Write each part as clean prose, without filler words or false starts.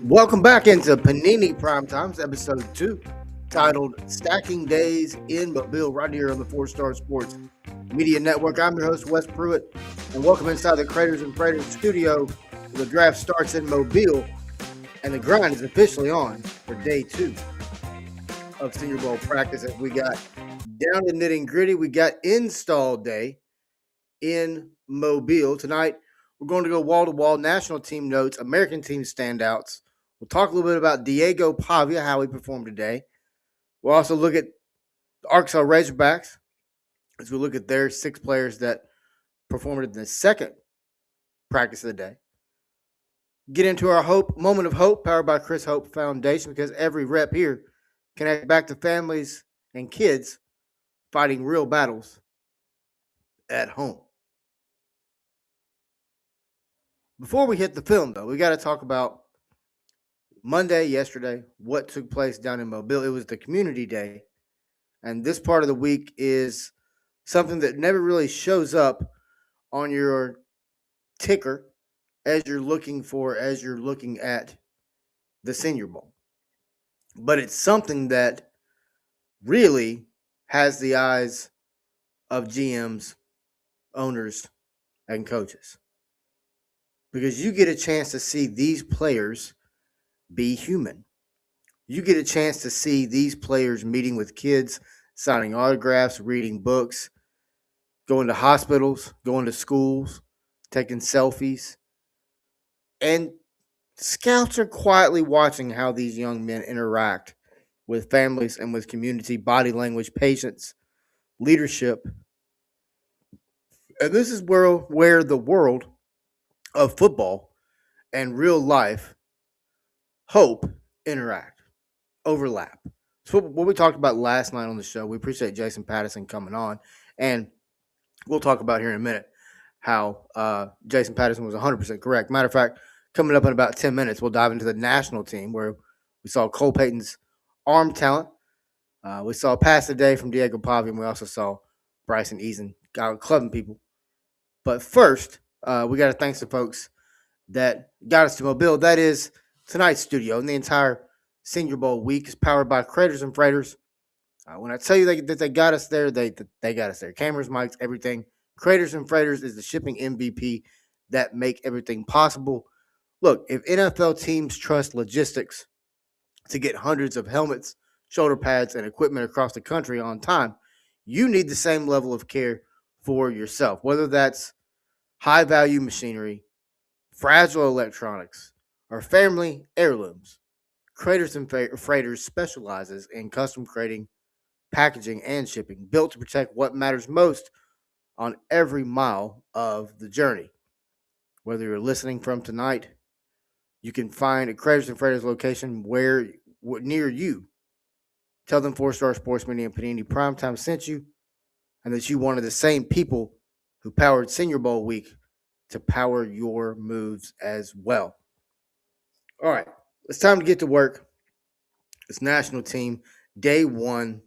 Welcome back into Panini Primetime's episode 2, titled Stacking Days in Mobile, right here on the 4-Star Sports Media Network. I'm your host, Wes Pruitt, and welcome inside the Craters and Freighters studio. The draft starts in Mobile, and the grind is officially on for day 2 of Senior Bowl practice. As we got down to nitty gritty, we got install day in Mobile. Tonight, we're going to go wall-to-wall national team notes, American team standouts. We'll talk a little bit about Diego Pavia, how he performed today. We'll also look at the Arkansas Razorbacks as we look at their 6 players that performed in the second practice of the day. Get into our moment of hope, powered by Chris Hope Foundation, because every rep here connects back to families and kids fighting real battles at home. Before we hit the film, though, we got to talk about Monday, yesterday, what took place down in Mobile. It was the community day, and this part of the week is something that never really shows up on your ticker as you're looking at the Senior Bowl. But it's something that really has the eyes of GMs, owners, and coaches. Because you get a chance to see these players be human. You get a chance to see these players meeting with kids, signing autographs, reading books, going to hospitals, going to schools, taking selfies. And scouts are quietly watching how these young men interact with families and with community, body language, patience, leadership. And this is where the world of football and real life hope overlap. So what we talked about last night on the show, we appreciate Jason Patterson coming on, and we'll talk about here in a minute how Jason Patterson was 100% correct. Matter of fact, coming up in about 10 minutes, we'll dive into the national team where we saw Cole Payton's arm talent. We saw a pass today from Diego Pavia, and we also saw Bryson Eason clubbing people. But first, we got to thank the folks that got us to Mobile. That is tonight's studio, and the entire Senior Bowl week is powered by Craters and Freighters. When I tell you that they got us there, they got us there. Cameras, mics, everything. Craters and Freighters is the shipping MVP that make everything possible. Look, if NFL teams trust logistics to get hundreds of helmets, shoulder pads, and equipment across the country on time, you need the same level of care for yourself, whether that's high-value machinery, fragile electronics, or family heirlooms. Craters and Freighters specializes in custom crating, packaging, and shipping, built to protect what matters most on every mile of the journey. Whether you're listening from tonight, you can find a Craters and Freighters location near you. Tell them 4-Star Sports Media and Panini Primetime sent you, and that you wanted the same people who powered Senior Bowl week to power your moves as well. All right, it's time to get to work. It's national team, day 1.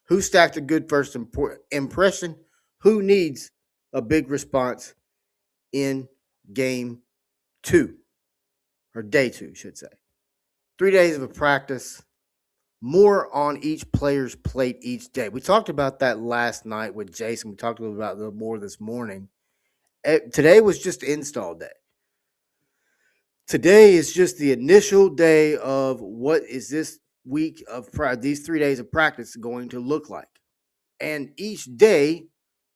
Who stacked a good first impression? Who needs a big response in game 2? Or day 2, should say. 3 days of a practice. More on each player's plate each day. We talked about that last night with Jason. We talked a little about it more this morning. Today was just install day. Today is just the initial day of what is this week of these 3 days of practice going to look like. And each day,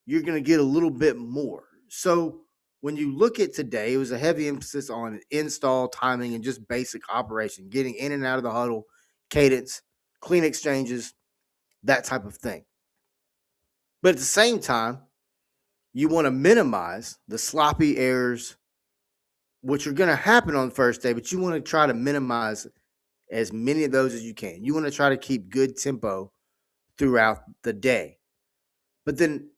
you're going to get a little bit more. So when you look at today, it was a heavy emphasis on install, timing, and just basic operation, getting in and out of the huddle, cadence, clean exchanges, that type of thing. But at the same time, you want to minimize the sloppy errors, which are going to happen on the first day, but you want to try to minimize as many of those as you can. You want to try to keep good tempo throughout the day. But then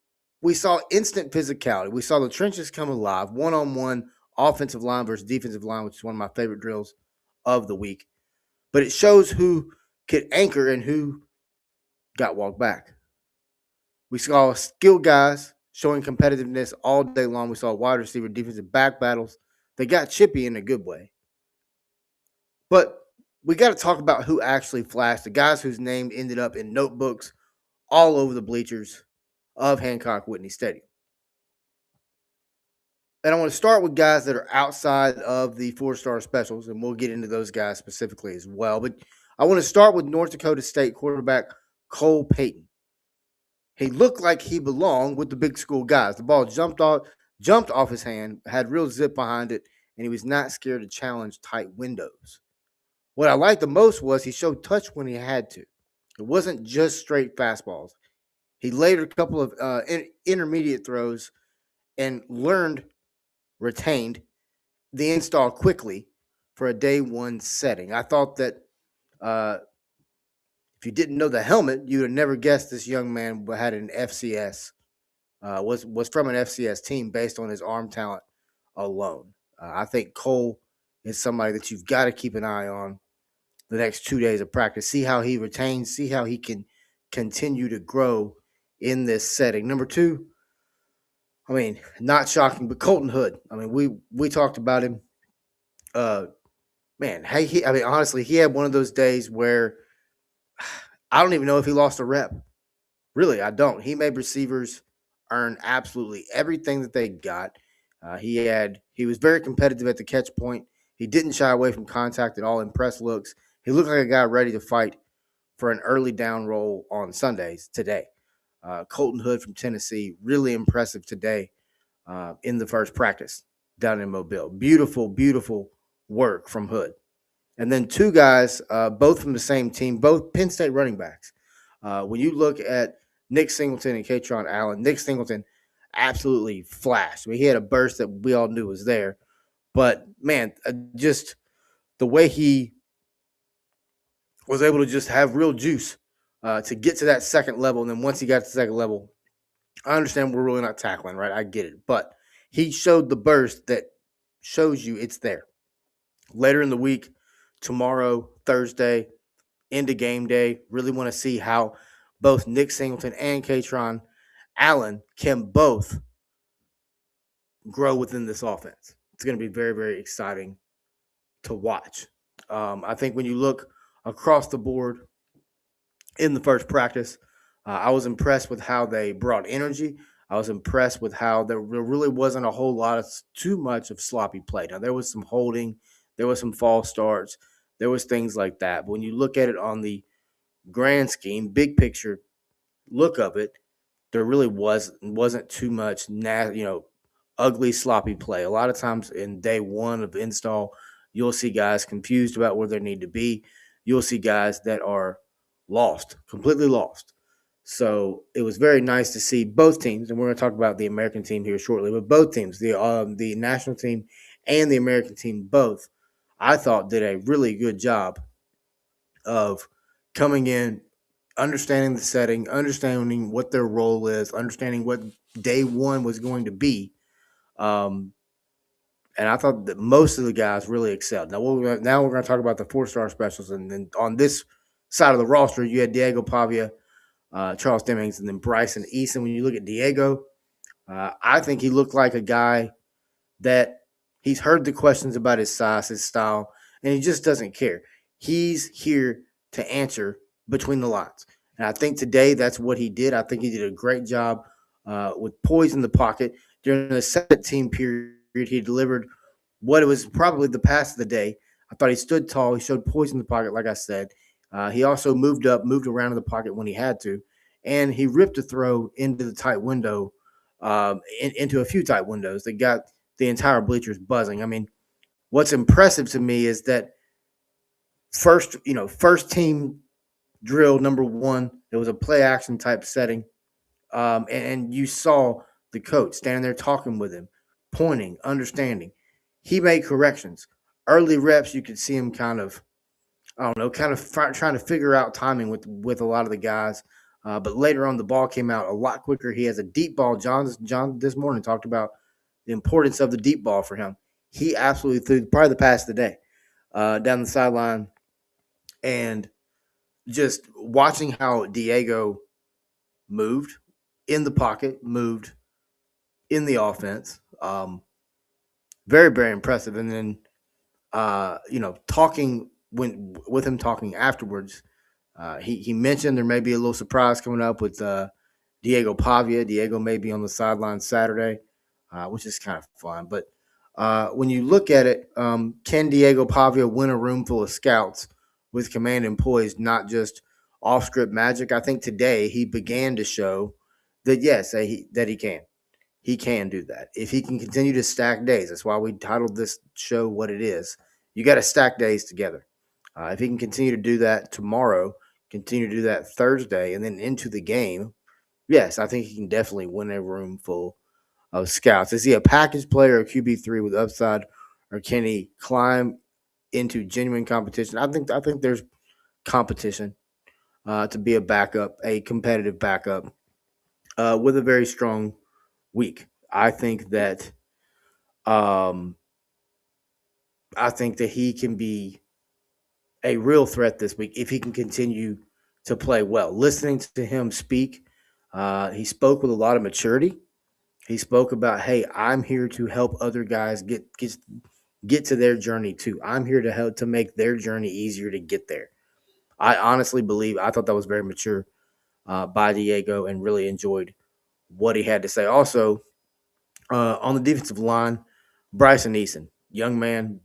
we saw instant physicality. We saw the trenches come alive, one-on-one offensive line versus defensive line, which is one of my favorite drills of the week. But it shows who could anchor and who got walked back. We saw skilled guys showing competitiveness all day long. We saw wide receiver defensive back battles. They got chippy in a good way. But we got to talk about who actually flashed, the guys whose name ended up in notebooks all over the bleachers of Hancock Whitney Stadium. And I want to start with guys that are outside of the 4-star specials, and we'll get into those guys specifically as well. But I want to start with North Dakota State quarterback Cole Payton. He looked like he belonged with the big school guys. The ball jumped off his hand, had real zip behind it, and he was not scared to challenge tight windows. What I liked the most was he showed touch when he had to. It wasn't just straight fastballs. He laid a couple of intermediate throws and retained the install quickly for a day one setting. I thought that if you didn't know the helmet, you would have never guessed this young man had an FCS, was from an FCS team based on his arm talent alone. I think Cole is somebody that you've got to keep an eye on the next 2 days of practice. See how he retains, see how he can continue to grow in this setting. Number two, not shocking, but Colton Hood. We talked about him. Honestly, he had one of those days where I don't even know if he lost a rep. Really, I don't. He made receivers earn absolutely everything that they got. He was very competitive at the catch point. He didn't shy away from contact at all. Impressed looks. He looked like a guy ready to fight for an early down roll on Sundays today. Colton Hood from Tennessee, really impressive today in the first practice down in Mobile. Beautiful, beautiful work from Hood. And then two guys, both from the same team, both Penn State running backs. When you look at Nick Singleton and Katron Allen, Nick Singleton absolutely flashed. He had a burst that we all knew was there. But, man, just the way he was able to just have real juice to get to that second level. And then once he got to the second level, I understand we're really not tackling, right? I get it. But he showed the burst that shows you it's there. Later in the week, tomorrow, Thursday, into game day, really want to see how both Nick Singleton and Katron Allen can both grow within this offense. It's going to be very, very exciting to watch. I think when you look across the board in the first practice, I was impressed with how they brought energy. I was impressed with how there really wasn't a whole lot of too much of sloppy play. Now, there was some holding, there was some false starts, there was things like that. But when you look at it on the grand scheme, big picture look of it, there really wasn't too much ugly, sloppy play. A lot of times in day one of install, you'll see guys confused about where they need to be. You'll see guys that are lost, completely lost. So it was very nice to see both teams, and we're going to talk about the American team here shortly, but both teams, the national team and the American team both, I thought did a really good job of coming in, understanding the setting, understanding what their role is, understanding what day one was going to be. And I thought that most of the guys really excelled. Now we're going to talk about the 4-star specials. And then on this side of the roster, you had Diego Pavia, Charles Demings, and then Bryson Eason. When you look at Diego, I think he looked like a guy that he's heard the questions about his size, his style, and he just doesn't care. He's here to answer between the lines. And I think today that's what he did. I think he did a great job with poise in the pocket. During the second team period, he delivered what was probably the pass of the day. I thought he stood tall. He showed poise in the pocket, like I said. He also moved around in the pocket when he had to. And he ripped a throw into the tight window, into a few tight windows that got the entire bleachers buzzing. What's impressive to me is that first team drill number one. It was a play action type setting. And you saw the coach standing there talking with him, pointing, understanding. He made corrections. Early reps, you could see him kind of, I don't know, kind of trying to figure out timing with a lot of the guys. But later on, the ball came out a lot quicker. He has a deep ball. John this morning talked about the importance of the deep ball for him. He absolutely threw probably the pass of the day down the sideline, and just watching how Diego moved in the pocket, moved in the offense. Very, very impressive. And then, talking with him talking afterwards, he mentioned there may be a little surprise coming up with Diego Pavia. Diego may be on the sideline Saturday, which is kind of fun. But when you look at it, can Diego Pavia win a room full of scouts with command and poise, not just off script magic? I think today he began to show that yes, that he can. He can do that if he can continue to stack days. That's why we titled this show what it is. You got to stack days together. If he can continue to do that tomorrow, continue to do that Thursday, and then into the game, yes, I think he can definitely win a room full of scouts. Is he a package player or QB3 with upside, or can he climb into genuine competition? I think there's competition to be a backup, a competitive backup with a very strong week. Um, I think that he can be a real threat this week if he can continue to play well. Listening to him speak, he spoke with a lot of maturity. He spoke about, "Hey, I'm here to help other guys get to their journey too. I'm here to help to make their journey easier to get there." I honestly believe I thought that was very mature by Diego, and really enjoyed what he had to say. Also, on the defensive line, Bryson Eason, young man,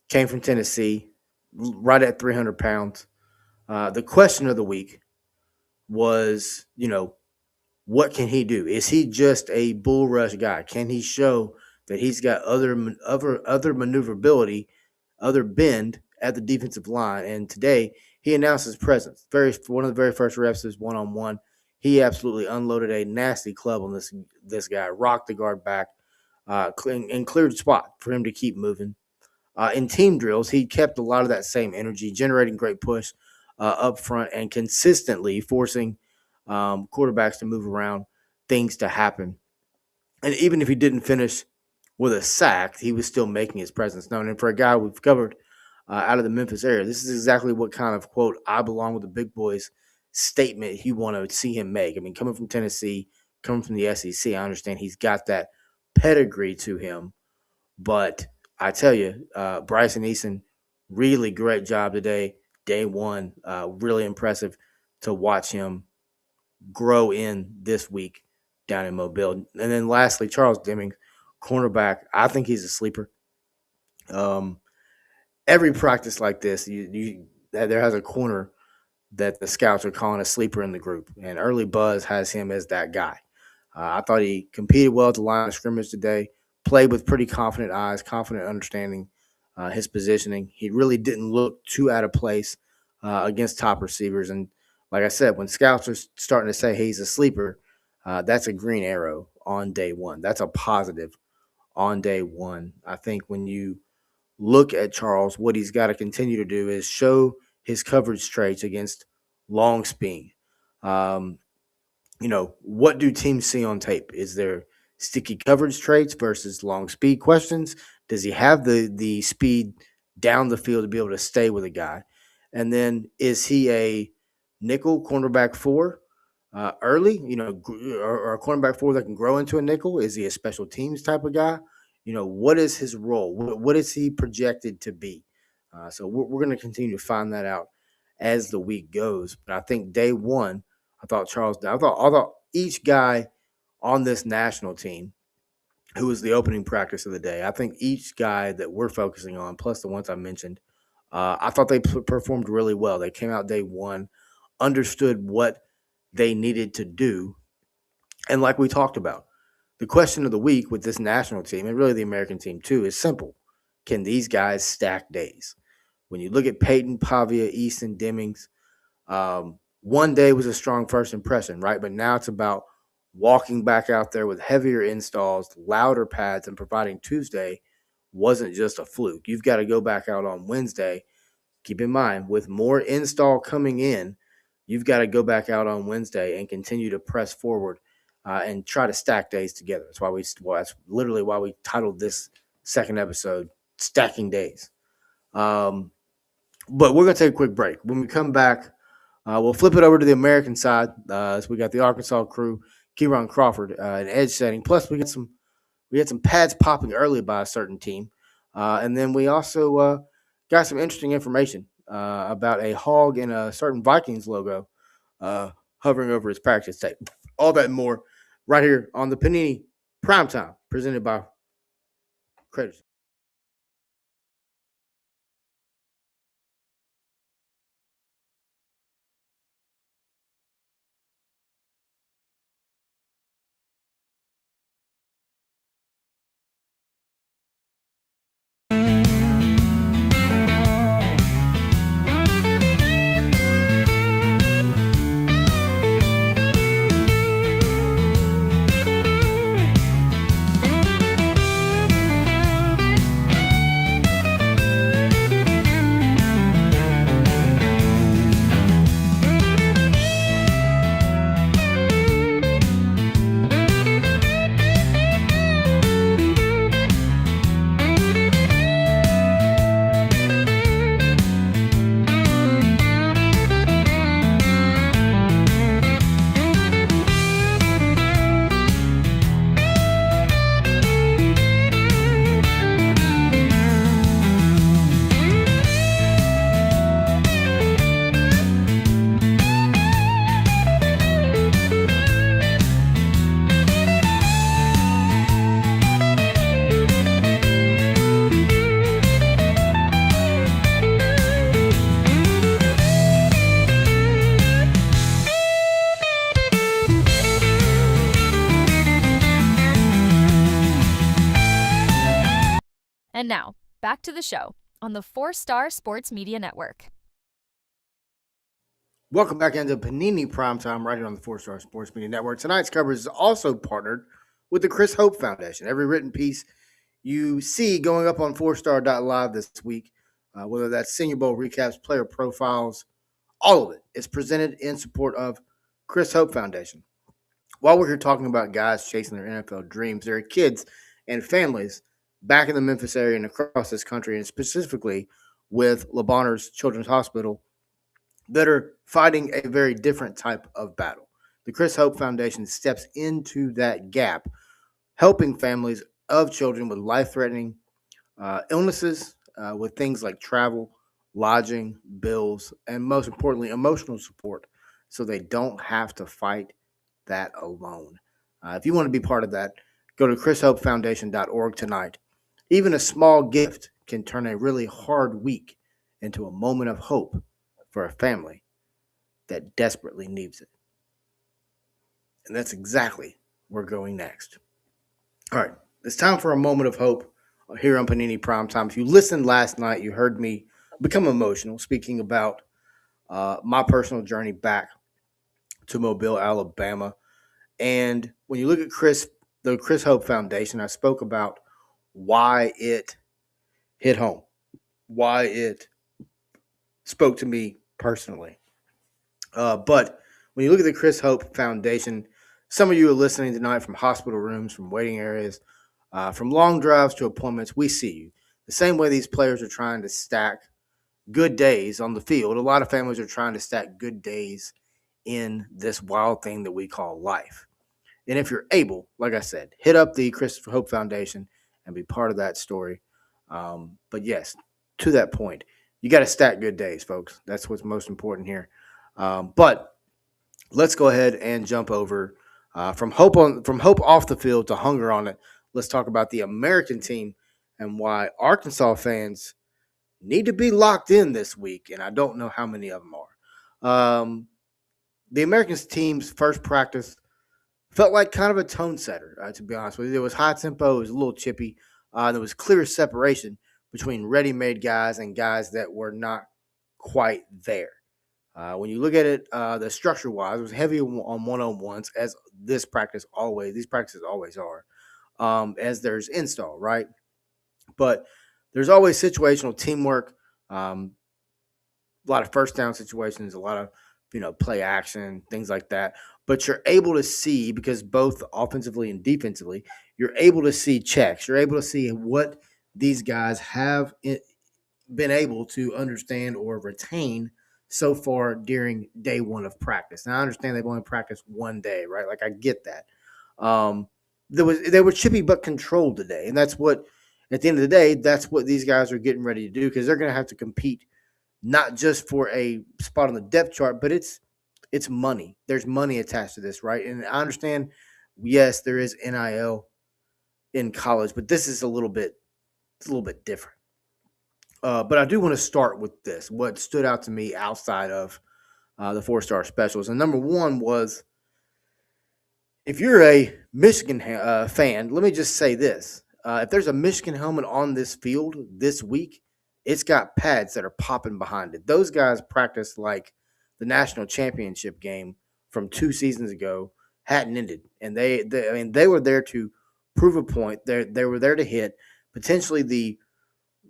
came from Tennessee, right at 300 pounds. The question of the week was, what can he do? Is he just a bull rush guy? Can he show that he's got other maneuverability, other bend at the defensive line? And today he announced his presence. One of the very first reps is 1-on-1. He absolutely unloaded a nasty club on this guy, rocked the guard back, and cleared the spot for him to keep moving. In team drills, he kept a lot of that same energy, generating great push up front and consistently forcing quarterbacks to move around, things to happen. And even if he didn't finish with a sack, he was still making his presence known. And for a guy we've covered out of the Memphis area, this is exactly what kind of, quote, "I belong with the big boys" statement you want to see him make. I mean, coming from Tennessee, coming from the SEC, I understand he's got that pedigree to him. But I tell you, Bryson Eason, really great job today. Day one, really impressive to watch him grow in this week down in Mobile. And then lastly, Charles Deming, cornerback. I think he's a sleeper. Um, every practice like this, there has a corner that the scouts are calling a sleeper in the group, and early buzz has him as that guy. I thought he competed well at the line of scrimmage today, played with pretty confident eyes, confident understanding his positioning. He really didn't look too out of place against top receivers. And like I said, when scouts are starting to say, "Hey, he's a sleeper," that's a green arrow on day one. That's a positive on day one. I think when you look at Charles, what he's got to continue to do is show his coverage traits against long speed. Um, what do teams see on tape? Is there sticky coverage traits versus long speed questions? Does he have the speed down the field to be able to stay with a guy? And then is he a nickel cornerback four early? Or a cornerback four that can grow into a nickel? Is he a special teams type of guy? What is his role? What is he projected to be? So we're going to continue to find that out as the week goes. But I think day one, I thought each guy on this national team who was the opening practice of the day, I think each guy that we're focusing on, plus the ones I mentioned, I thought they performed really well. They came out day one, understood what they needed to do. And like we talked about, the question of the week with this national team, and really the American team too, is simple. Can these guys stack days? When you look at Peyton, Pavia, Easton, Demings, one day was a strong first impression, right? But now it's about walking back out there with heavier installs, louder pads, and providing Tuesday wasn't just a fluke. You've got to go back out on Wednesday. Keep in mind, with more install coming in, you've got to go back out on Wednesday and continue to press forward and try to stack days together. That's literally why we titled this second episode "Stacking Days." But we're gonna take a quick break. When we come back, we'll flip it over to the American side. So we got the Arkansas crew, Kieron Crawford, an edge setting. Plus, we had some pads popping early by a certain team, and then we also got some interesting information about a hog and a certain Vikings logo hovering over his practice tape. All that and more right here on the Panini Primetime, presented by Credit. And now, back to the show on the 4-Star Sports Media Network. Welcome back into Panini Primetime right here on the 4-Star Sports Media Network. Tonight's coverage is also partnered with the Chris Hope Foundation. Every written piece you see going up on 4star.live this week, whether that's Senior Bowl recaps, player profiles, all of it is presented in support of Chris Hope Foundation. While we're here talking about guys chasing their NFL dreams, there are kids and families back in the Memphis area and across this country, and specifically with Le Bonheur's Children's Hospital, that are fighting a very different type of battle. The Chris Hope Foundation steps into that gap, helping families of children with life-threatening illnesses, with things like travel, lodging, bills, and most importantly, emotional support, so they don't have to fight that alone. If you want to be part of that, go to chrishopefoundation.org tonight. Even a small gift can turn a really hard week into a moment of hope for a family that desperately needs it. And that's exactly where we're going next. All right, it's time for a moment of hope here on Panini Primetime. If you listened last night, you heard me become emotional speaking about my personal journey back to Mobile, Alabama. And when you look at the Chris Hope Foundation, I spoke about why it hit home, why it spoke to me personally. But when you look at the Chris Hope Foundation, some of you are listening tonight from hospital rooms, from waiting areas, from long drives to appointments. We see you. The same way these players are trying to stack good days on the field, a lot of families are trying to stack good days in this wild thing that we call life. And if you're able, like I said, hit up the Chris Hope Foundation and be part of that story. But yes, to that point, you got to stack good days, folks. That's what's most important here. But let's go ahead and jump over from hope off the field to hunger on it. Let's talk about the American team and why Arkansas fans need to be locked in this week. And I don't know how many of them are. The American team's first practice felt like kind of a tone setter, to be honest with you. There was high tempo, it was a little chippy, there was clear separation between ready-made guys and guys that were not quite there. When you look at it, the structure-wise, it was heavy on one-on-ones, as these practices always are, as there's install, right? But there's always situational teamwork, a lot of first down situations, a lot of play action, things like that. But you're able to see, because both offensively and defensively, you're able to see checks. You're able to see what these guys have been able to understand or retain so far during day one of practice. Now I understand they've only practiced one day, right? Like I get that. Um, they were chippy but controlled today, and that's what at the end of the day, that's what these guys are getting ready to do, because they're going to have to compete not just for a spot on the depth chart, but it's money. There's money attached to this, right? And I understand, yes, there is NIL in college, but this is a little bit different. But I do want to start with this. What stood out to me outside of the 4-star specials, and number one was, if you're a Michigan fan, let me just say this: if there's a Michigan helmet on this field this week, it's got pads that are popping behind it. Those guys practiced like the national championship game from 2 seasons ago hadn't ended, and I mean, they were there to prove a point. They were there to hit. Potentially the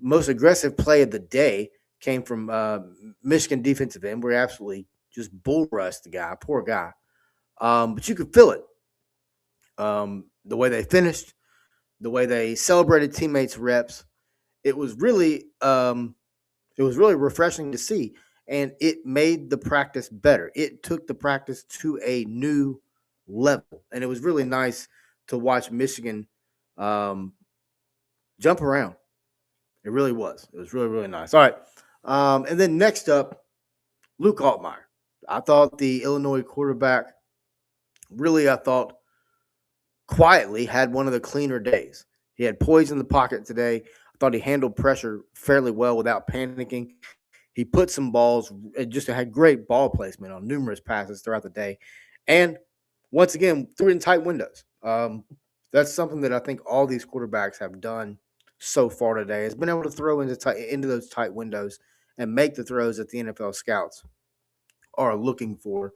most aggressive play of the day came from Michigan defensive end, where he absolutely just bull rushed the guy, poor guy. But you could feel it. The way they finished, the way they celebrated teammates' reps, it was really refreshing to see, and it made the practice better. It took the practice to a new level, and it was really nice to watch Michigan jump around. It really was. It was really, really nice. All right, and then next up, Luke Altmaier. I thought the Illinois quarterback I thought quietly had one of the cleaner days. He had poise in the pocket today. I thought he handled pressure fairly well without panicking. He put some balls, just had great ball placement on numerous passes throughout the day. And once again, threw it in tight windows. That's something that I think all these quarterbacks have done so far today, has been able to throw into those tight windows and make the throws that the NFL scouts are looking for.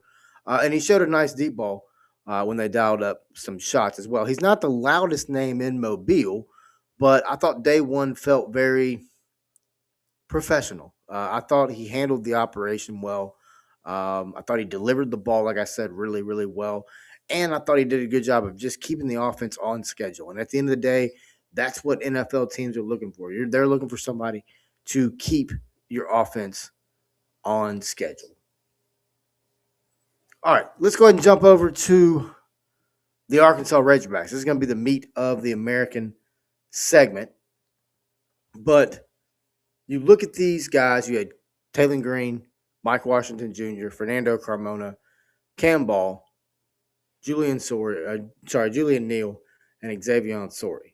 And he showed a nice deep ball when they dialed up some shots as well. He's not the loudest name in Mobile, but I thought day one felt very professional. I thought he handled the operation well. I thought he delivered the ball, like I said, really, really well. And I thought he did a good job of just keeping the offense on schedule. And at the end of the day, that's what NFL teams are looking for. They're looking for somebody to keep your offense on schedule. All right, let's go ahead and jump over to the Arkansas Razorbacks. This is going to be the meat of the American segment. But you look at these guys, you had Taylor Green, Mike Washington Jr., Fernando Carmona, Cam Ball, Julian Neal, and Xavier Sori.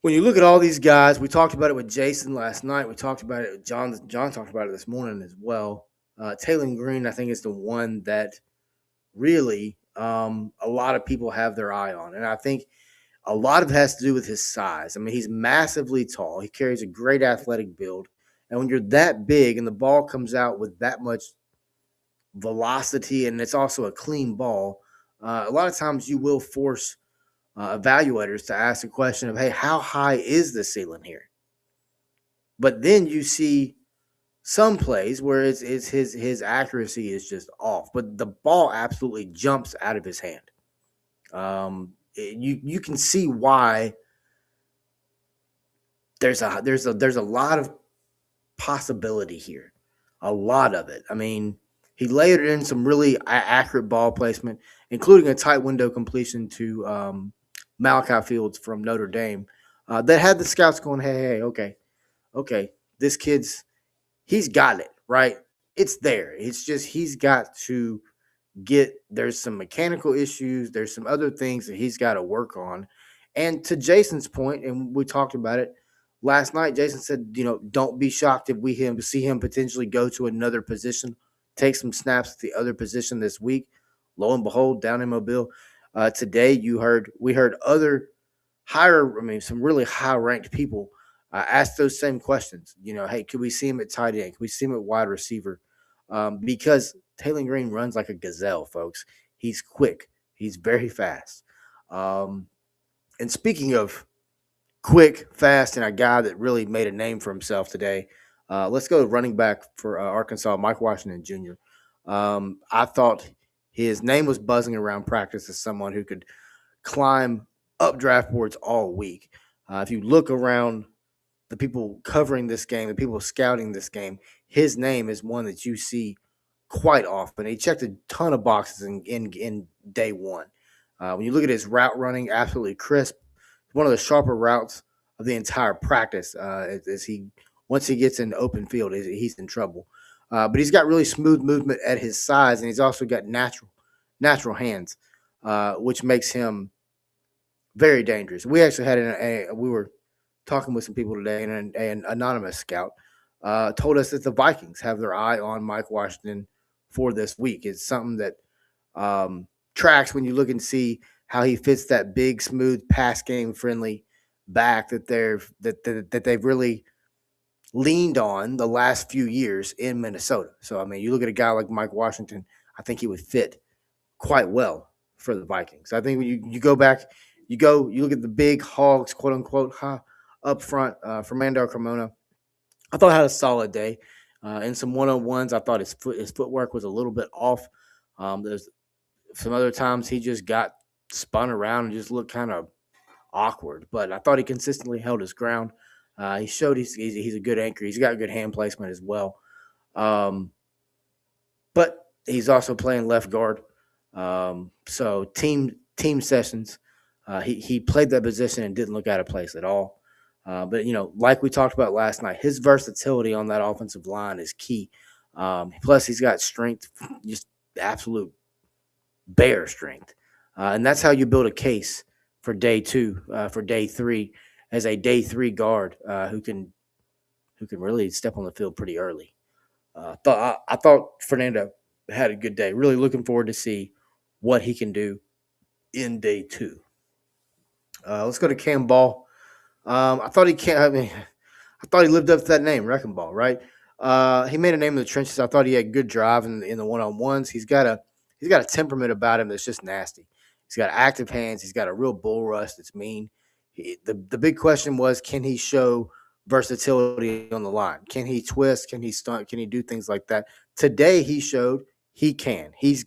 When you look at all these guys, we talked about it with Jason last night. We talked about it with John. John talked about it this morning as well. Taylor Green, I think, is the one that really a lot of people have their eye on. And I think a lot of it has to do with his size. I mean, he's massively tall. He carries a great athletic build. And when you're that big and the ball comes out with that much velocity, and it's also a clean ball, a lot of times you will force evaluators to ask the question of, hey, how high is the ceiling here? But then you see some plays where it's his accuracy is just off, but the ball absolutely jumps out of his hand. You can see why there's a lot of possibility here, a lot of it. I mean, he layered in some really accurate ball placement, including a tight window completion to Malachi Fields from Notre Dame that had the scouts going, hey, okay, this he's got it, right? It's there. It's just he's got to there's some mechanical issues. There's some other things that he's got to work on. And to Jason's point, and we talked about it last night, Jason said, don't be shocked if we see him potentially go to another position, take some snaps at the other position this week. Lo and behold, down in Mobile today, we heard other some really high ranked people Ask those same questions. Hey, could we see him at tight end? Could we see him at wide receiver? Because Taylor Green runs like a gazelle, folks. He's quick. He's very fast. Um, and speaking of quick, fast, and a guy that really made a name for himself today, let's go to running back for Arkansas, Mike Washington Jr. I thought his name was buzzing around practice as someone who could climb up draft boards all week. If you look around the people covering this game, the people scouting this game, his name is one that you see quite often. He checked a ton of boxes in day one. When you look at his route running, absolutely crisp. One of the sharper routes of the entire practice. As he once he gets in open field, he's in trouble. But he's got really smooth movement at his size, and he's also got natural hands, which makes him very dangerous. We actually had we were talking with some people today, and an anonymous scout told us that the Vikings have their eye on Mike Washington for this week. It's something that tracks when you look and see how he fits that big, smooth, pass game friendly back that they've really leaned on the last few years in Minnesota. So I mean, you look at a guy like Mike Washington, I think he would fit quite well for the Vikings. I think when you go back, you look at the big hogs, quote unquote, up front for Mandel Cremona. I thought I had a solid day. In some one-on-ones, I thought his footwork was a little bit off. There's some other times he just got spun around and just looked kind of awkward. But I thought he consistently held his ground. He showed he's a good anchor. He's got good hand placement as well. But he's also playing left guard. So team sessions, he played that position and didn't look out of place at all. But like we talked about last night, his versatility on that offensive line is key. Plus, he's got strength, just absolute bear strength, and that's how you build a case for day two, for day three, as a day three guard who can really step on the field pretty early. I thought Fernando had a good day. Really looking forward to see what he can do in day two. Let's go to Cam Ball. I thought he can't. I mean, I thought he lived up to that name, Wrecking Ball. Right? He made a name in the trenches. I thought he had good drive in the one-on-ones. He's got a temperament about him that's just nasty. He's got active hands. He's got a real bull rush that's mean. The big question was, can he show versatility on the line? Can he twist? Can he stunt? Can he do things like that? Today he showed he can. If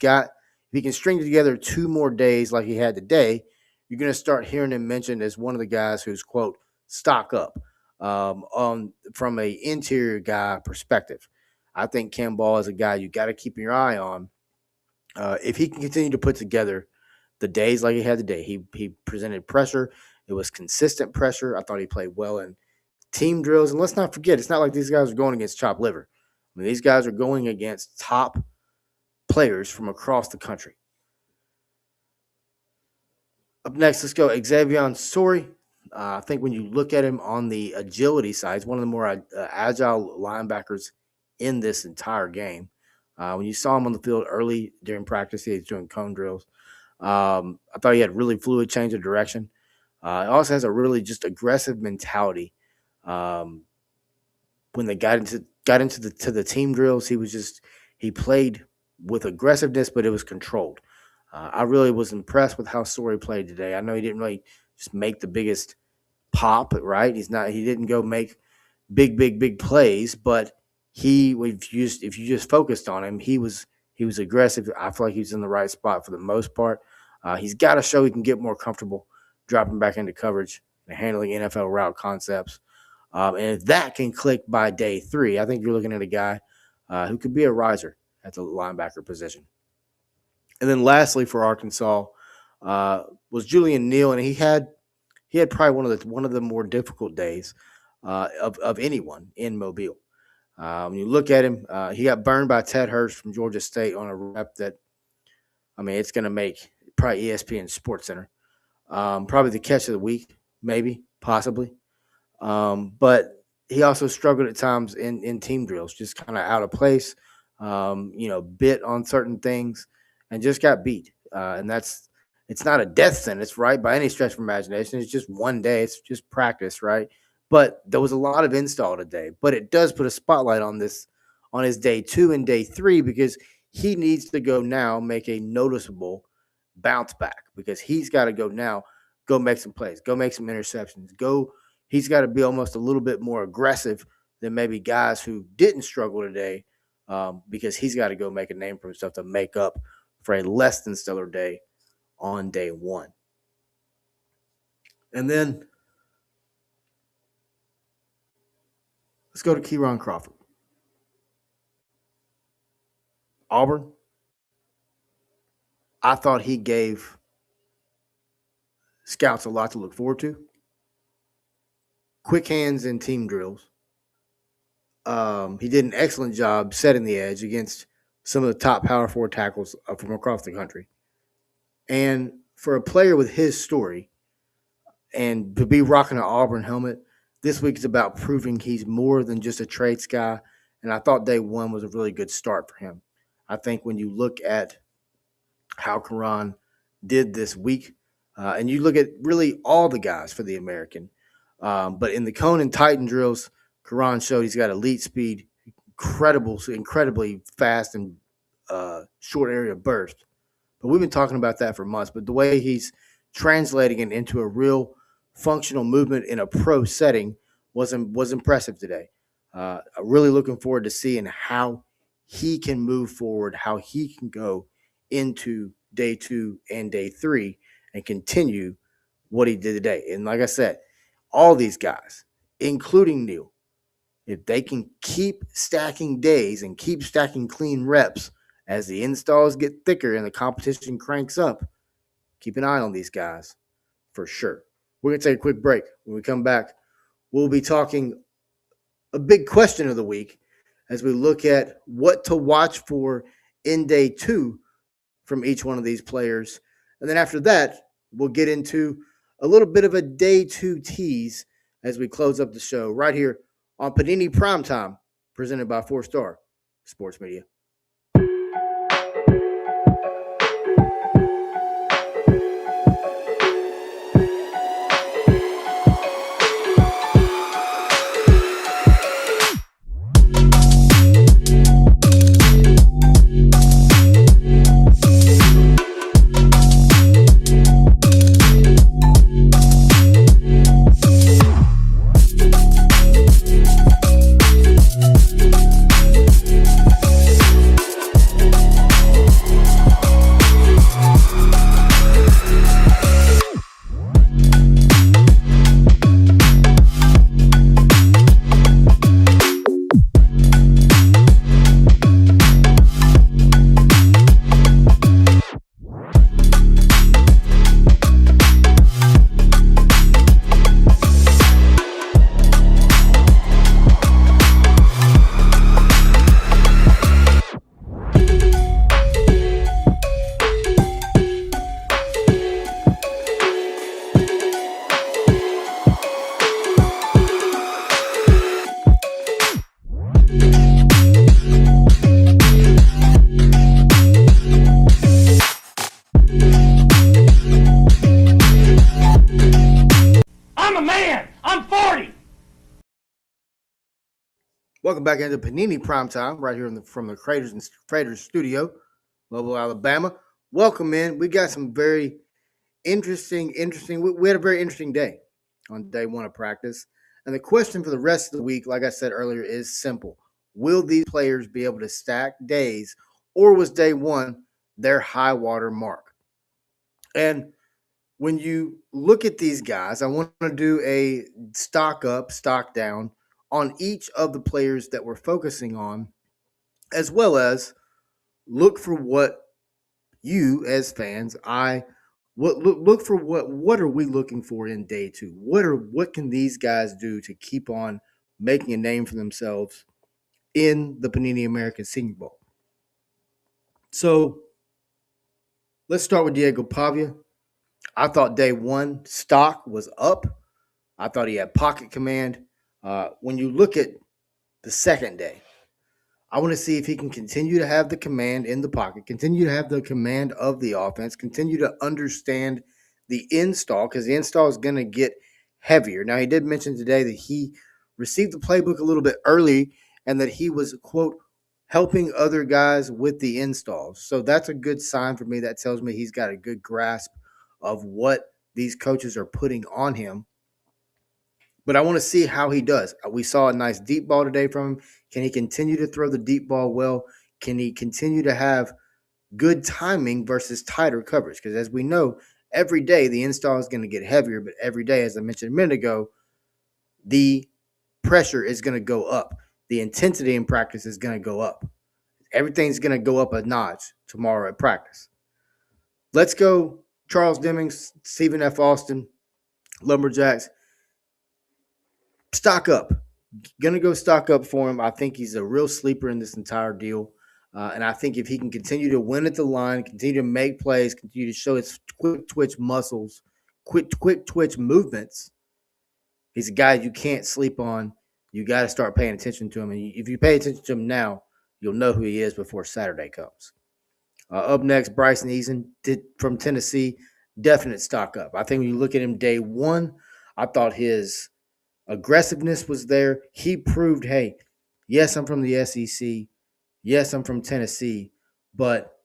he can string together 2 more days like he had today, you're going to start hearing him mentioned as one of the guys who's, quote, stock up from a interior guy perspective. I think Cam Ball is a guy you got to keep your eye on. If he can continue to put together the days like he had today, he presented pressure. It was consistent pressure. I thought he played well in team drills. And let's not forget, it's not like these guys are going against chopped liver. I mean, these guys are going against top players from across the country. Up next, let's go Xavier Sori. I think when you look at him on the agility side, he's one of the more agile linebackers in this entire game. When you saw him on the field early during practice, he was doing cone drills. I thought he had really fluid change of direction. He also has a really just aggressive mentality. When they got into the team drills, he played with aggressiveness, but it was controlled. I really was impressed with how Sori played today. I know he didn't really just make the biggest pop, right? He didn't go make big plays, but if you just focused on him, he was aggressive. I feel like he was in the right spot for the most part. He's got to show he can get more comfortable dropping back into coverage and handling NFL route concepts. And if that can click by day 3, I think you're looking at a guy who could be a riser at the linebacker position. And then lastly for Arkansas was Julian Neal, and he had probably one of the more difficult days of anyone in Mobile. When you look at him, he got burned by Ted Hurst from Georgia State on a rep that, I mean, it's going to make probably ESPN Sports Center. Probably the catch of the week, maybe, possibly. But he also struggled at times in team drills, just kind of out of place, bit on certain things and just got beat. And it's not a death sentence, right, by any stretch of imagination. It's just one day. It's just practice, right? But there was a lot of install today. But it does put a spotlight on this on his day 2 and day 3 because he needs to go now make a noticeable bounce back because he's got to go now, go make some plays, go make some interceptions, go. He's got to be almost a little bit more aggressive than maybe guys who didn't struggle today because he's got to go make a name for himself to make up for a less than stellar day on day 1. And then let's go to Keiron Crawford. Auburn, I thought he gave scouts a lot to look forward to. Quick hands in team drills. He did an excellent job setting the edge against some of the top power forward tackles from across the country. And for a player with his story and to be rocking an Auburn helmet, this week is about proving he's more than just a trades guy. And I thought day 1 was a really good start for him. I think when you look at how Keiron did this week, and you look at really all the guys for the American, but in the cone and Titan drills, Keiron showed he's got elite speed, incredibly fast and short area burst. But we've been talking about that for months. But the way he's translating it into a real functional movement in a pro setting was impressive today. Really looking forward to seeing how he can move forward, how he can go into day 2 and day 3 and continue what he did today. And like I said, all these guys, including Neal, if they can keep stacking days and keep stacking clean reps as the installs get thicker and the competition cranks up, keep an eye on these guys for sure. We're going to take a quick break. When we come back, we'll be talking a big question of the week as we look at what to watch for in day 2 from each one of these players. And then after that, we'll get into a little bit of a day 2 tease as we close up the show right here on Panini Primetime, presented by 4-Star Sports Media. Welcome back into Panini Primetime, right here from the Traders Studio, Mobile, Alabama. Welcome in. We got some very interesting. We had a very interesting day on day 1 of practice. And the question for the rest of the week, like I said earlier, is simple. Will these players be able to stack days, or was day 1 their high water mark? And when you look at these guys, I want to do a stock up, stock down on each of the players that we're focusing on, as well as look for what you as fans, look for what are we looking for in day 2? What can these guys do to keep on making a name for themselves in the Panini American Senior Bowl? So let's start with Diego Pavia. I thought day 1 stock was up. I thought he had pocket command. When you look at the second day, I want to see if he can continue to have the command in the pocket, continue to have the command of the offense, continue to understand the install, because the install is going to get heavier. Now, he did mention today that he received the playbook a little bit early and that he was, quote, helping other guys with the installs. So that's a good sign for me. That tells me he's got a good grasp of what these coaches are putting on him. But I want to see how he does. We saw a nice deep ball today from him. Can he continue to throw the deep ball well? Can he continue to have good timing versus tighter coverage? Because as we know, every day the install is going to get heavier, but every day, as I mentioned a minute ago, the pressure is going to go up. The intensity in practice is going to go up. Everything's going to go up a notch tomorrow at practice. Let's go Charles Demings, Stephen F. Austin, Lumberjacks. Stock up. Going to go stock up for him. I think he's a real sleeper in this entire deal. And I think if he can continue to win at the line, continue to make plays, continue to show his quick twitch muscles, quick twitch movements, he's a guy you can't sleep on. You got to start paying attention to him. And if you pay attention to him now, you'll know who he is before Saturday comes. Up next, Bryson Eason from Tennessee. Definite stock up. I think when you look at him day one, I thought his aggressiveness was there. He proved, hey, yes, I'm from the SEC. Yes, I'm from Tennessee, but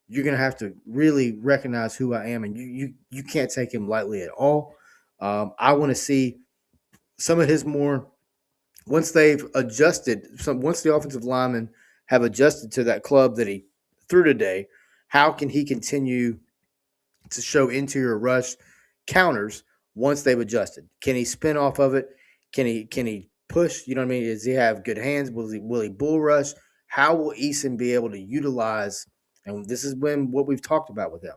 you're going to have to really recognize who I am, and you can't take him lightly at all. I want to see some of his more once they've adjusted. Once the offensive linemen have adjusted to that club that he threw today, how can he continue to show interior rush counters once they've adjusted? Can he spin off of it? Can he push? You know what I mean? Does he have good hands? Will he bull rush? How will Eason be able to utilize? And this is what we've talked about with him.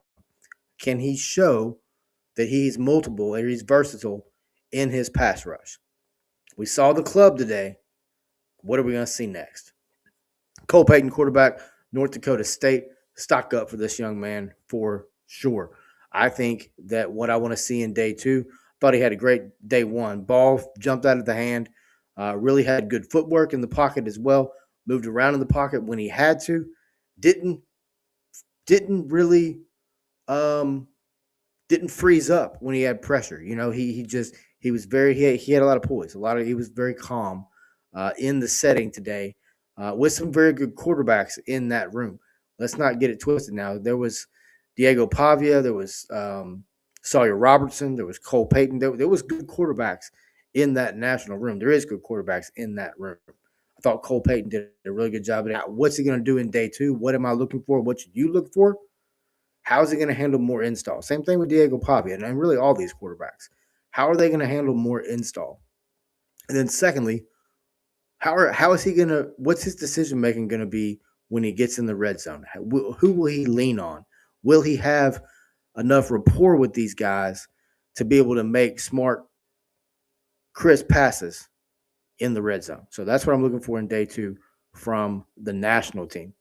Can he show that he's multiple or he's versatile in his pass rush? We saw the club today. What are we going to see next? Cole Payton, quarterback, North Dakota State. Stock up for this young man for sure. I think that what I want to see in day two, thought he had a great day one. Ball jumped out of the hand, really had good footwork in the pocket as well, moved around in the pocket when he had to, didn't really didn't freeze up when he had pressure. You know, he had a lot of poise, he was very calm in the setting today with some very good quarterbacks in that room. Let's not get it twisted now. There was Diego Pavia, there was Sawyer Robertson, there was Cole Payton. There was good quarterbacks in that national room. There is good quarterbacks in that room. I thought Cole Payton did a really good job. What's he going to do in day two? What am I looking for? What should you look for? How is he going to handle more install? Same thing with Diego Pavia and really all these quarterbacks. How are they going to handle more install? And then secondly, how is he going to – what's his decision-making going to be when he gets in the red zone? Who will he lean on? Will he have enough rapport with these guys to be able to make smart, crisp passes in the red zone? So that's what I'm looking for in day two from the national team.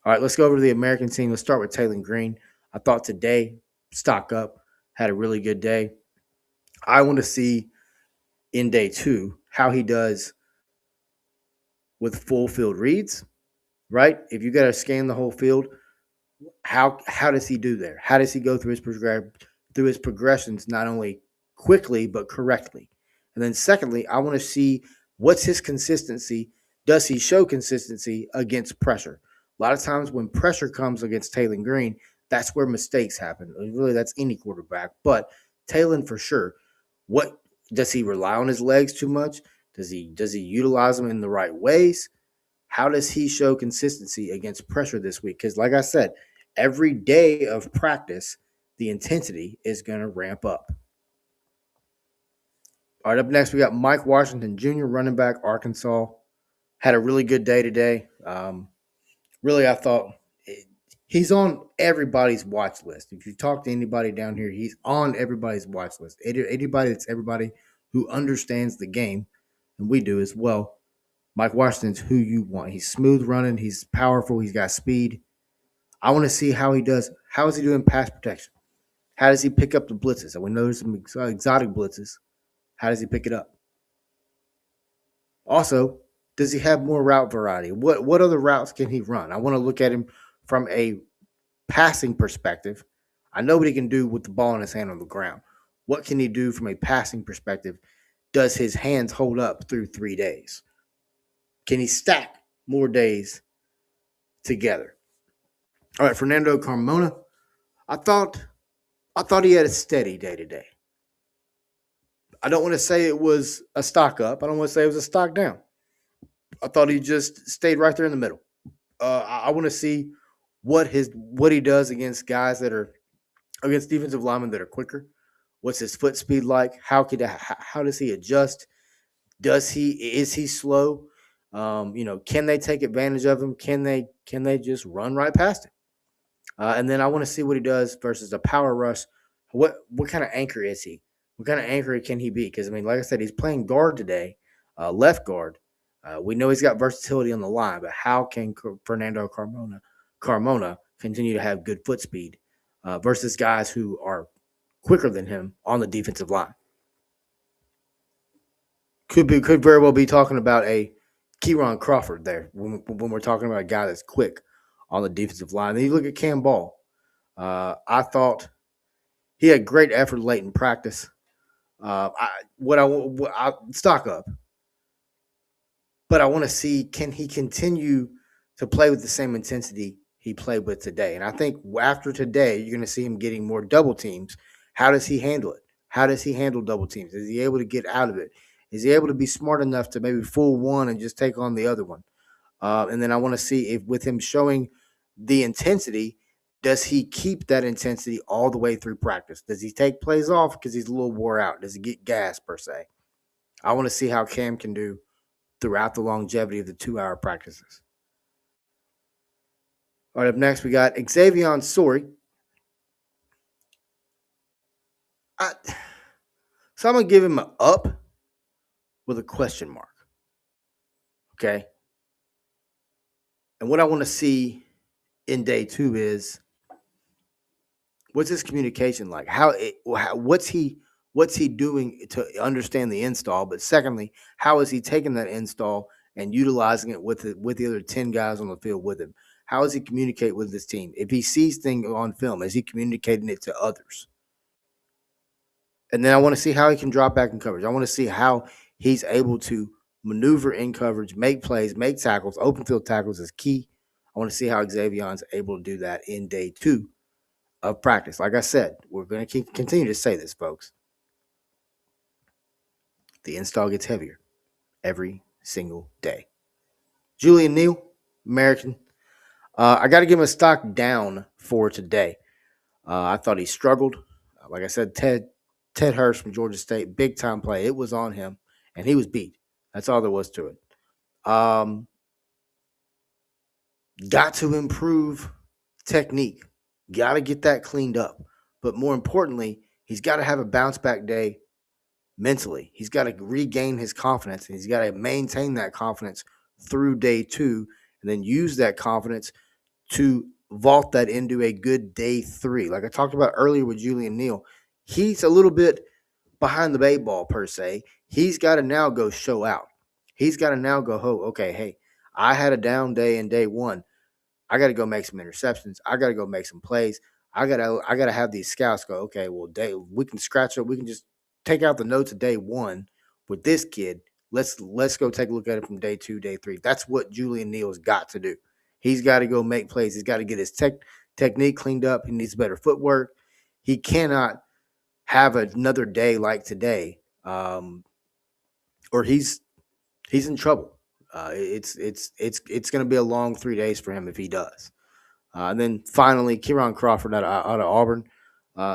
All right, let's go over to the American team. Let's start with Taylor Green. I thought today, stock up, had a really good day. I want to see in day two how he does with full field reads, right? If you got to scan the whole field, how does he do there? How does he go through his progressions not only quickly but correctly? And then secondly, I want to see what's his consistency. Does he show consistency against pressure? A lot of times when pressure comes against Taylor Green, that's where mistakes happen. Really, that's any quarterback, but Taylor for sure. What does he rely on his legs too much? Does he utilize them in the right ways? How does he show consistency against pressure this week? Because like I said, every day of practice, the intensity is going to ramp up. All right, up next, we got Mike Washington Jr., running back, Arkansas. Had a really good day today. Really, I thought he's on everybody's watch list. If you talk to anybody down here, he's on everybody's watch list. Everybody who understands the game, and we do as well. Mike Washington's who you want. He's smooth running. He's powerful. He's got speed. I want to see how he does. How is he doing pass protection? How does he pick up the blitzes? And we know there's some exotic blitzes. How does he pick it up? Also, does he have more route variety? What other routes can he run? I want to look at him from a passing perspective. I know what he can do with the ball in his hand on the ground. What can he do from a passing perspective? Does his hands hold up through 3 days? Can he stack more days together? All right, Fernando Carmona. I thought he had a steady day today. I don't want to say it was a stock up. I don't want to say it was a stock down. I thought he just stayed right there in the middle. I want to see what he does against guys that are against defensive linemen that are quicker. What's his foot speed like? How does he adjust? Is he slow? Can they take advantage of him? Can they just run right past him? And then I want to see what he does versus a power rush. What kind of anchor is he? What kind of anchor can he be? Because I mean, like I said, he's playing guard today, left guard. We know he's got versatility on the line, but how can Fernando Carmona continue to have good foot speed versus guys who are quicker than him on the defensive line? Could very well be talking about a Kieron Crawford there when we're talking about a guy that's quick on the defensive line. Then you look at Cam Ball. I thought he had great effort late in practice. I stock up, but I want to see, can he continue to play with the same intensity he played with today? And I think after today, you're going to see him getting more double teams. How does he handle it? How does he handle double teams? Is he able to get out of it? Is he able to be smart enough to maybe fool one and just take on the other one? And then I want to see if with him showing the intensity, does he keep that intensity all the way through practice? Does he take plays off because he's a little wore out? Does he get gas per se? I want to see how Cam can do throughout the longevity of the 2-hour practices. All right, up next we got Xavier Sorey. So I'm going to give him an up with a question mark. Okay? And what I want to see in day 2 is, what's his communication like? What's he doing to understand the install? But secondly, how is he taking that install and utilizing it with the other 10 guys on the field with him? How does he communicate with his team? If he sees things on film, is he communicating it to others? And then I want to see how he can drop back in coverage. I want to see how he's able to maneuver in coverage, make plays, make tackles. Open field tackles is key. I want to see how Xavier's able to do that in day 2 of practice. Like I said, we're going to continue to say this, folks. The install gets heavier every single day. Julian Neal, American. I got to give him a stock down for today. I thought he struggled. Like I said, Ted Hurst from Georgia State, big time play. It was on him, and he was beat. That's all there was to it. Got to improve technique. Got to get that cleaned up. But more importantly, he's got to have a bounce back day mentally. He's got to regain his confidence, and he's got to maintain that confidence through day 2 and then use that confidence to vault that into a good day 3. Like I talked about earlier with Julian Neal, he's a little bit behind the 8 ball per se. He's got to now go show out. He's got to now go, okay, hey, I had a down day in day 1. I got to go make some interceptions. I got to go make some plays. I gotta have these scouts go, okay, well, we can scratch up. We can just take out the notes of day 1 with this kid. Let's go take a look at it from day 2, day 3. That's what Julian Neal's got to do. He's got to go make plays. He's got to get his technique cleaned up. He needs better footwork. He cannot have another day like today, or he's in trouble. It's going to be a long 3 days for him if he does. And then finally, Kieron Crawford out of Auburn,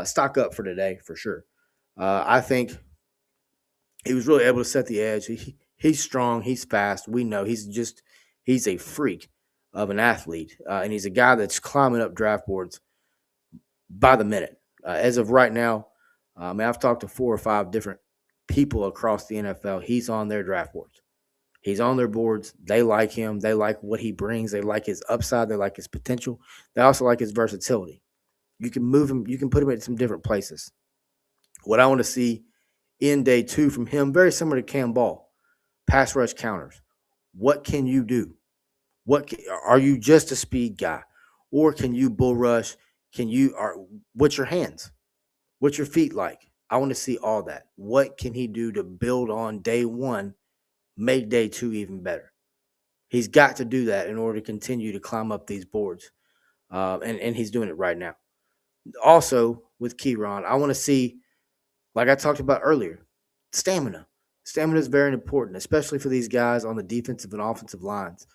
stock up for today for sure. I think he was really able to set the edge. He's strong. He's fast. We know he's a freak of an athlete, and he's a guy that's climbing up draft boards by the minute. As of right now, I've talked to 4 or 5 different people across the NFL. He's on their draft boards. He's on their boards. They like him. They like what he brings. They like his upside. They like his potential. They also like his versatility. You can move him. You can put him in some different places. What I want to see in day 2 from him, very similar to Cam Ball, pass rush counters. What can you do? Are you just a speed guy? Or can you bull rush? What's your hands? What's your feet like? I want to see all that. What can he do to build on day one, make day two even better? He's got to do that in order to continue to climb up these boards. And he's doing it right now. Also, with Keyron, I want to see, like I talked about earlier, stamina. Stamina is very important, especially for these guys on the defensive and offensive lines.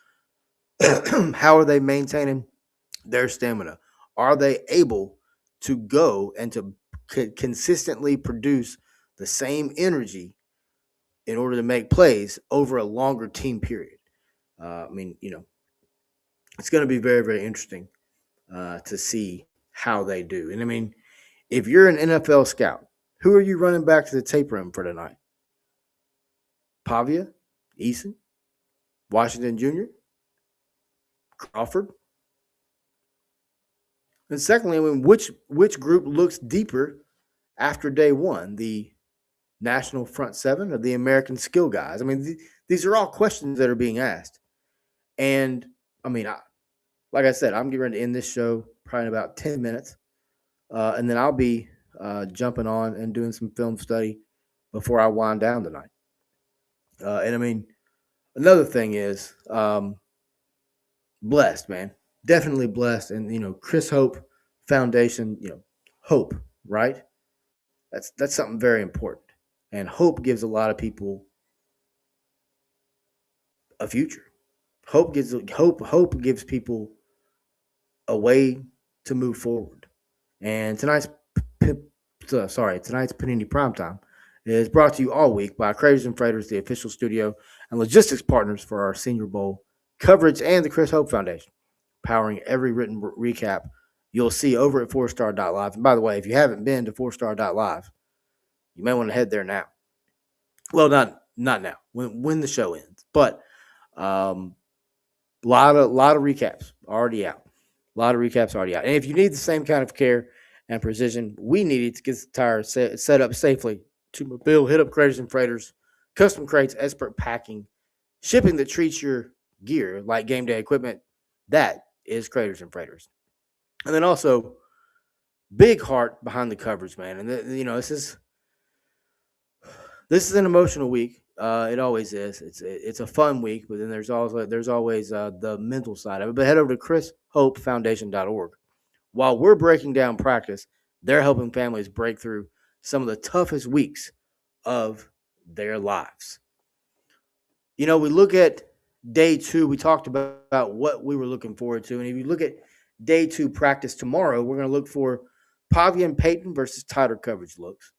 How are they maintaining their stamina? Are they able to go and to consistently produce the same energy in order to make plays over a longer team period? It's going to be very, very interesting to see how they do. And I mean, if you're an NFL scout, who are you running back to the tape room for tonight? Pavia, Eason, Washington Jr., Crawford. And secondly, I mean, which group looks deeper after day one? The national front seven or the American skill guys? I mean, these are all questions that are being asked. And I mean, like I said, I'm getting ready to end this show probably in about 10 minutes. And then I'll be jumping on and doing some film study before I wind down tonight. And I mean, another thing is blessed, man. Definitely blessed. And, Chris Hope Foundation, hope, right? That's something very important. And hope gives a lot of people a future. Hope gives people a way to move forward. And tonight's Panini Primetime is brought to you all week by Creators and Freighters, the official studio and logistics partners for our Senior Bowl coverage, and the Chris Hope Foundation, powering every written recap you'll see over at 4star.live. And by the way, if you haven't been to 4star.live, you may want to head there now. Well, not now, when the show ends, but lot of recaps already out. And if you need the same kind of care and precision we needed to get the tire set up safely to Mobile, hit up Creators and Freighters, custom crates, expert packing, shipping that treats your gear like game day equipment. That is Creators and Freighters. And then also, big heart behind the coverage, man. And this is an emotional week. It always is. It's a fun week, but then there's always the mental side of it. But head over to ChrisHopeFoundation.org. While we're breaking down practice, they're helping families break through some of the toughest weeks of their lives. We look at day two. We talked about what we were looking forward to. And if you look at day two practice tomorrow, we're going to look for Pavia and Peyton versus tighter coverage looks.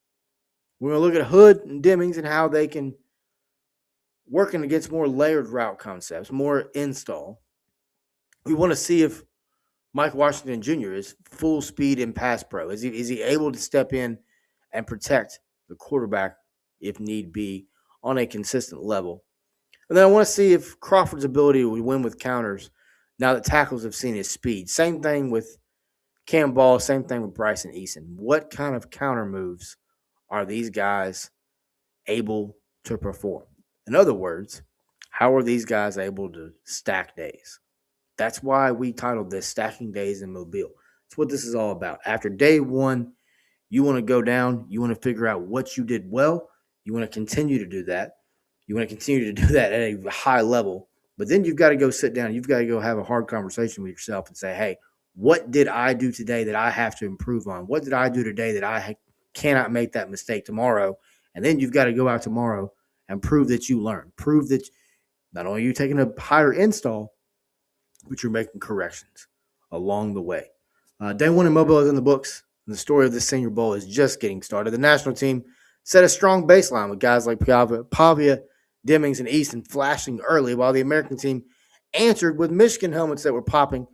We're going to look at Hood and Demings and how they can working against more layered route concepts, more install. We want to see if Mike Washington Jr. is full speed in pass pro. Is he able to step in and protect the quarterback if need be on a consistent level? And then I want to see if Crawford's ability to win with counters now that tackles have seen his speed. Same thing with Cam Ball, same thing with Bryson Eason. What kind of counter moves are these guys able to perform? In other words, how are these guys able to stack days? That's why we titled this Stacking Days in Mobile. That's what this is all about. After day one, you want to go down. You want to figure out what you did well. You want to continue to do that. You want to continue to do that at a high level. But then you've got to go sit down. You've got to go have a hard conversation with yourself and say, hey, what did I do today that I have to improve on? What did I do today that I cannot make that mistake tomorrow? And then you've got to go out tomorrow and prove that you learned. Prove that not only are you taking a higher install, but you're making corrections along the way. Day one in Mobile is in the books, and the story of the Senior Bowl is just getting started. The national team set a strong baseline with guys like Pavia, Demings, and Easton flashing early, while the American team answered with Michigan helmets that were popping,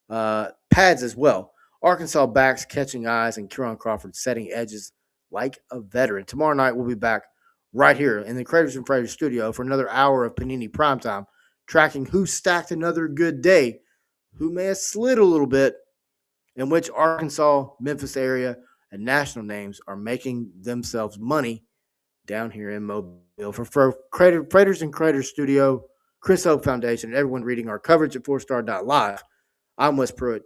pads as well. Arkansas backs catching eyes, and Kieran Crawford setting edges like a veteran. Tomorrow night, we'll be back right here in the Creators and Freighters studio for another hour of Panini Primetime, tracking who stacked another good day, who may have slid a little bit, in which Arkansas, Memphis area, and national names are making themselves money down here in Mobile. For Freighters and Creators Studio, Chris Hope Foundation, and everyone reading our coverage at 4star.live, I'm Wes Pruitt.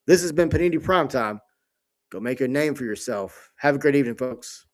This has been Panini Primetime. Go make a name for yourself. Have a great evening, folks.